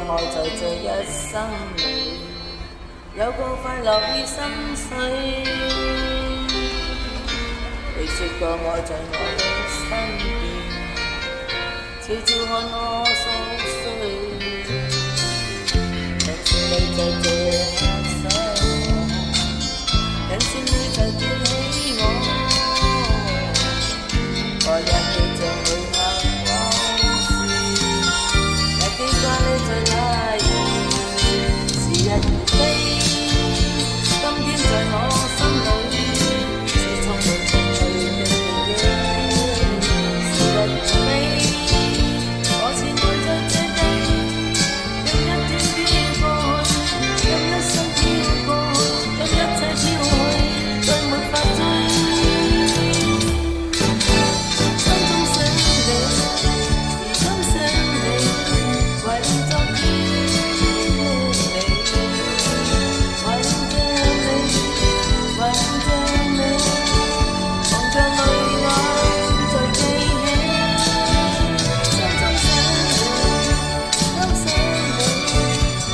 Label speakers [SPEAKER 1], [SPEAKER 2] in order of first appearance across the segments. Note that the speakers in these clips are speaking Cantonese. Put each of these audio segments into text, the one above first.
[SPEAKER 1] 愛在這一生裏，有過快樂與心碎。你說過愛在我的身邊，悄悄看我熟睡。人是你在這刻想我，人是你在記起我，我也記着每刻往事，也記掛你在哪兒。時日如飛，今天在我心裏是充滿情趣的記憶。時日如飛，我似愛在這地，任一天飄過去，任一生飄過去，任一切飄去，再沒法追。心中想你，時今想你，懷念昨天的你，懷念着你，懷念着你，望着淚眼在記起。心中想你，今想你，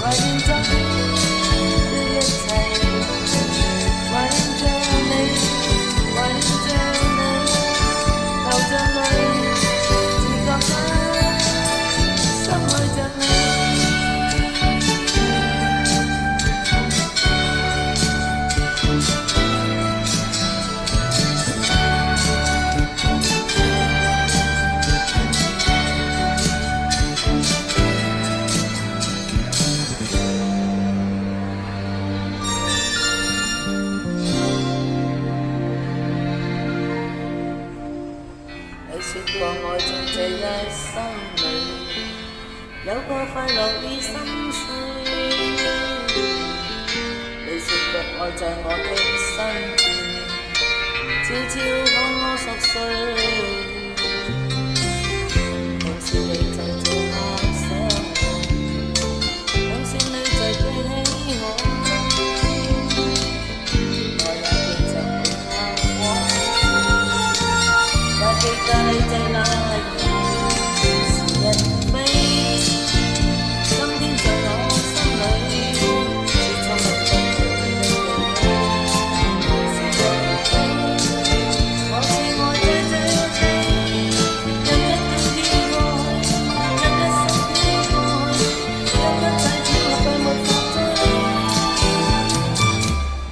[SPEAKER 1] 懷念昨天的一切，懷念着你，懷念着你，流着淚，自覺得深愛着你。你說過愛在這一生裏，有過快樂與心碎。你說過愛在我的身邊，悄悄看我熟睡。仍是你在這刻想我，仍是你在記起我，我也記着每刻往事，也記得你在哪兒。時日如飛，今天在我心裏是充滿情趣的記憶。時日如飛，我似愛在這地，任一天飄過去，任一生飄過去，任一切飄去沒法追。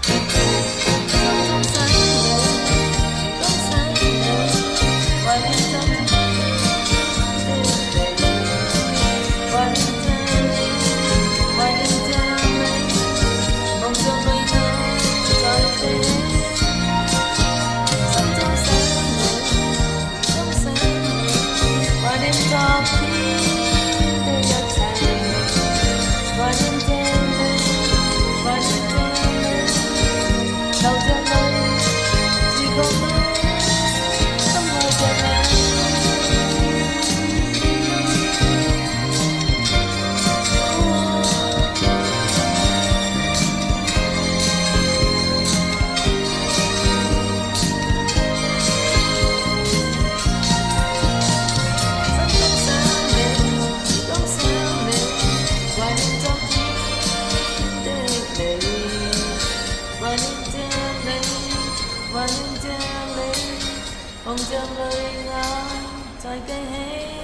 [SPEAKER 1] 心中想你，今想你，懷念昨天的你，懷念着你，懷念着你，望着淚眼在記起。心中想你，今想你，懷念昨天的一切，懷念着你，懷念着你，流着淚，自覺得深愛着你。心中想你，時今想你，懷念昨天的你，懷念着你，懷念着你，望着淚眼在記起。